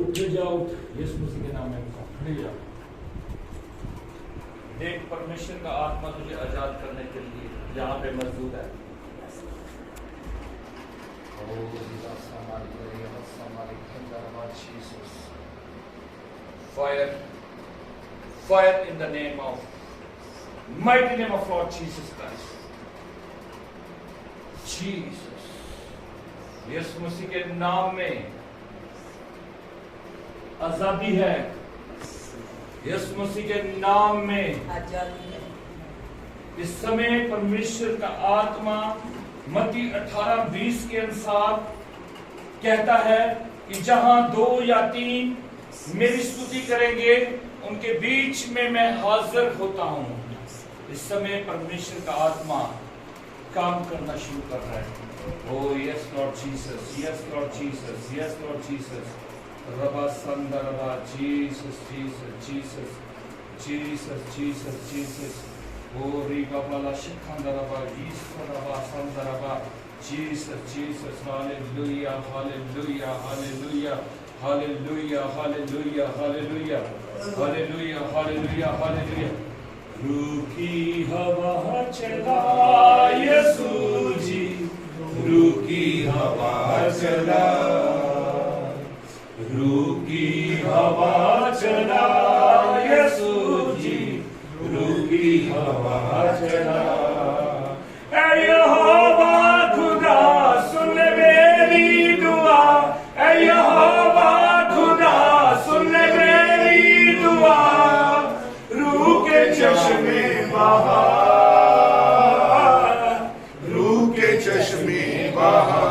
उठ जाओ, उठ यीशु मसीह के नाम में खड़े जाओ। देख परमेश्वर का आत्मा तुझे आजाद करने के लिए यहाँ पे मौजूद है। Fire, fire in the name of mighty name of Lord Jesus Christ. Jesus, यीशु मसीह के नाम में आजादी है। यीशु मसीह के नाम में आजादी है। इस समय परमेश्वर का आत्मा मत्ती 18:20 के अनुसार कहता है कि जहां 2 या 3 मेरी स्तुति करेंगे उनके बीच में मैं हाजिर होता हूं। इस समय परमेश्वर का आत्मा काम करना शुरू कर रहा है। Oh yes lord Jesus, yes lord Jesus, yes lord Jesus. रबा संदरबा, Jesus Jesus Jesus Jesus Jesus Jesus. Oh रिबा वाला शिखंदरबा, ईश्वरबा संदरबा, Jesus Jesus. Hallelujah hallelujah hallelujah hallelujah hallelujah hallelujah hallelujah hallelujah hallelujah. रूखी हवा चला यीशु जी, रूखी हवा चला, रूखी हवा चला यीशु जी, रूखी हवा चला। ऐ यहोवा खुदा सुन मेरी दुआ, ऐ यहोवा खुदा सुन मेरी दुआ। रूह के चश्मे बहा, रूह के चश्मे बहा।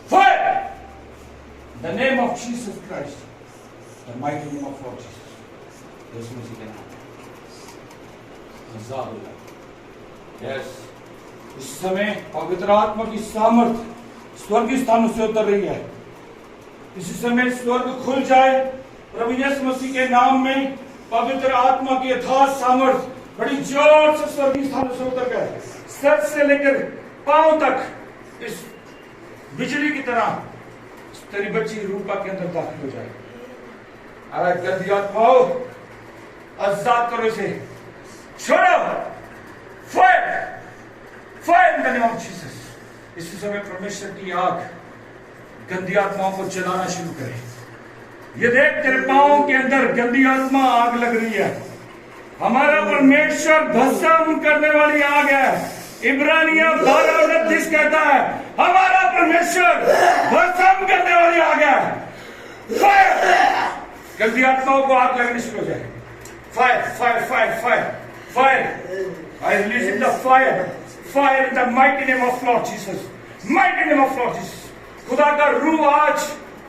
Fire! The name of Jesus Christ, the mighty name of Lord Jesus. यीशु मसीह के नाम में आजाद हो जाए। यस, इस समय पवित्र आत्मा की सामर्थ स्वर्गीय स्थानों से उतर रही है। इसी समय स्वर्ग खुल जाए प्रभु यीशु मसीह के नाम में। पवित्र आत्मा की यथार्थ सामर्थ बड़ी जोर से स्वर्गीय स्थानों से उतर गए, सर से लेकर पांव तक इस बिजली की तरह तेरी बच्ची रूपा के अंदर दाखिल हो जाए। अरे गंदी आत्माओं, आजाद करो इसे, छोड़ो। Fire, fire in the name of Jesus. इसी समय परमेश्वर की आग गंदी आत्माओं को जलाना शुरू करे। ये देख, तेरे पांव के अंदर गंदी आत्मा आग लग रही है। हमारा परमेश्वर भस्म करने वाली आग है। इब्रानिया 12:29 कहता है हमारा परमेश्वर भस्म करने वाली आग है। फायर! गंदी आत्माओं को आग लगनी शुरू हो जाए। Fire, fire, fire, fire, fire! I release in the fire, fire in the mighty name of Lord Jesus, mighty name of Lord Jesus. खुदा का रूह आज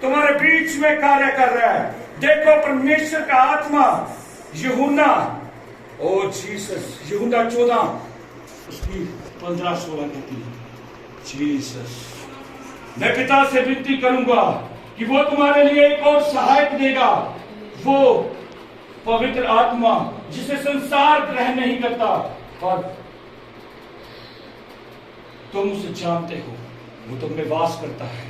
तुम्हारे बीच में कार्य कर रहा है। देखो, परमेश्वर का आत्मा यूहन्ना, ओ जीसस, यूहन्ना 14 उसकी 15-16 कहती है, जीसस, मैं पिता से विनती करूंगा कि वो तुम्हारे लिए एक और सहायक देगा, वो पवित्र आत्मा जिसे संसार ग्रहण नहीं करता और तुम उसे जानते हो, वो तुम में वास करता है।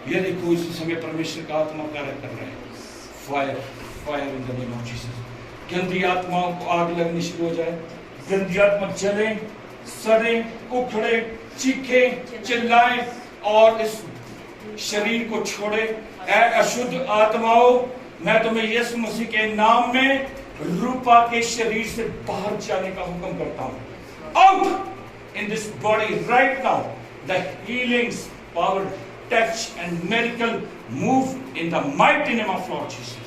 ये देखो, इसी समय परमेश्वर का आत्मा कार्य कर रहा है। Fire, fire in the name of Jesus. गंदी आत्माओं को आग लगनी शुरू हो जाए। गंदी आत्मा जले, सड़े, उखड़े, चीखे, चिल्लाए और इस शरीर को छोड़े। ऐ अशुद्ध आत्माओं, मैं तुम्हें यीशु मसीह के नाम में रूपा के शरीर से बाहर जाने का हुक्म करता हूं। Out in this body right now. The healings power touch and miracle move in the mighty name of Lord Jesus।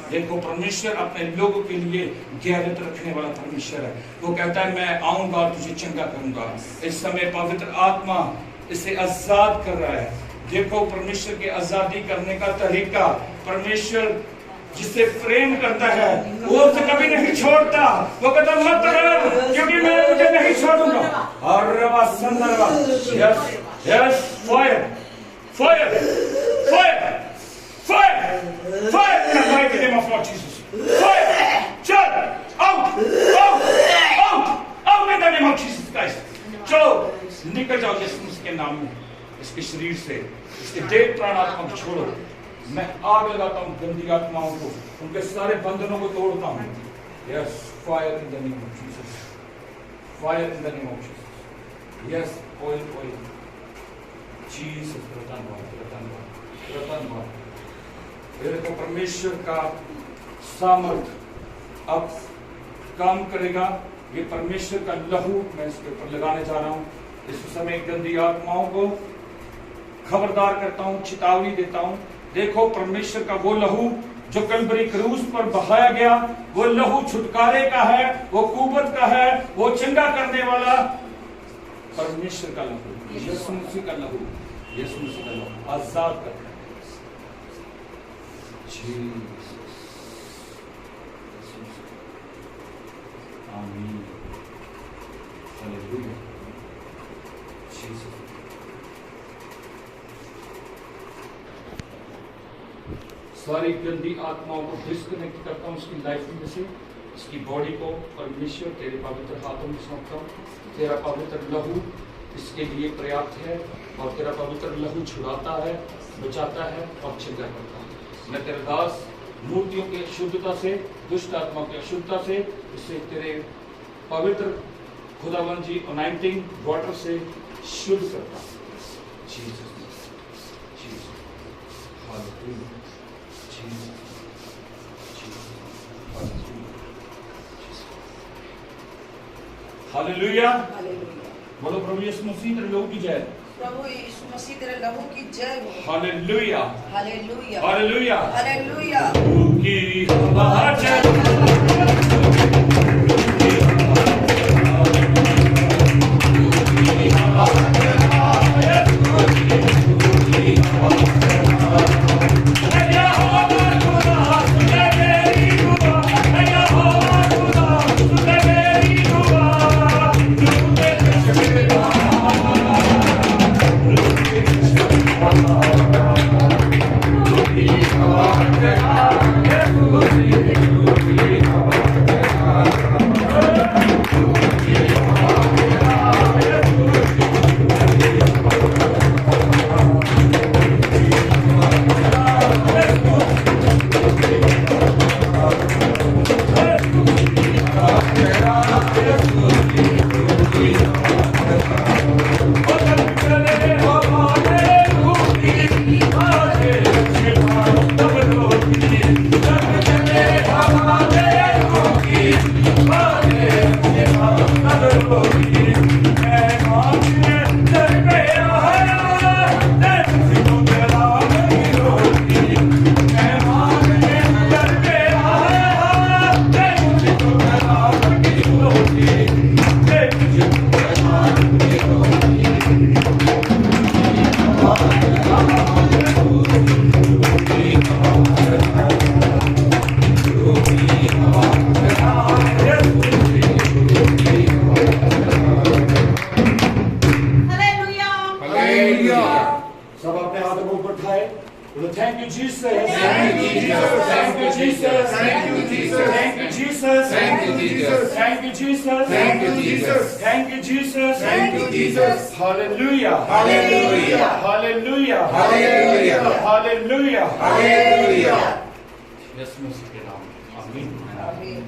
देखो, परमेश्वर अपने लोगों के लिए गैरत रखने वाला परमेश्वर है। वो कहता है मैं आऊंगा और तुझे चंगा करूंगा। इस समय पवित्र आत्मा इसे आजाद कर रहा है। देखो, परमेश्वर की आजादी करने का तरीका, परमेश्वर जिसे प्रेम करता है वो उसे कभी नहीं छोड़ता। वो कहता मत डर, क्योंकि मैं तुझे नहीं छोड़ूंगा। और yes, yes, fire, fire, fire, fire, fire in the mighty name of Lord Jesus. Fire, chal, out, out, out, out in the name of Jesus Christ। चलो, निकल जाओ यीशु मसीह के नाम में। इसके शरीर से, इसके देह प्राण आत्मा को छोड़ो। मैं आग लगाता हूँ गंदी आत्माओं को, उनके सारे बंधनों को तोड़ता हूँ। Yes, fire in the name of Jesus. Fire in the name of Jesus. Yes, oil, oil. Jesus, धन्यवाद। मेरे को परमेश्वर का सामर्थ अब काम करेगा। ये परमेश्वर का लहू मैं इसके ऊपर लगाने जा रहा हूँ। इस समय गंदी आत्माओं को खबरदार करता हूँ, चेतावनी देता हूँ। देखो, परमेश्वर का वो लहू जो कलवरी क्रूस पर बहाया गया, वो लहू छुटकारे का है, वो कुव्वत का है, वो चंगा करने वाला परमेश्वर का लहू, यीशु मसीह का लहू, यीशु मसीह का लहू आजाद करता है। आमीन, हालेलुया, जीसस। सारी गंदी आत्माओं को डिस्कनेक्ट करता हूँ उसकी लाइफ में से, इसकी बॉडी को परमेश्वर तेरे पवित्र हाथों में सौंपता हूँ। तेरा पवित्र लहू इसके लिए पर्याप्त है और तेरा पवित्र लहू छुड़ाता है, बचाता है और चंगा करता है। मैं तेरे दास मूर्तियों की अशुद्धता से, दुष्ट आत्माओं की अशुद्धता से, इससे तेरे पवित्र खुदावन जी अनाइंटिंग वाटर से शुद्ध करता हूँ। Jesus, Jesus, hallelujah, Jesus, Jesus, hallelujah, hallelujah. बोलो प्रभु यीशु मसीह तेरे लहू की जय। प्रभु यीशु मसीह तेरे लहू की जय हो। Hallelujah, hallelujah, hallelujah, hallelujah. की हवा चल सब अपने हाथों को ऊपर उठाए। बोलो thank you Jesus, thank you Jesus, thank you Jesus, thank you Jesus, thank you Jesus, thank you Jesus, thank you Jesus, thank you Jesus, thank you Jesus, thank you Jesus. Hallelujah, hallelujah, hallelujah, hallelujah, hallelujah, hallelujah. यीशु मसीह के नाम में आमीन।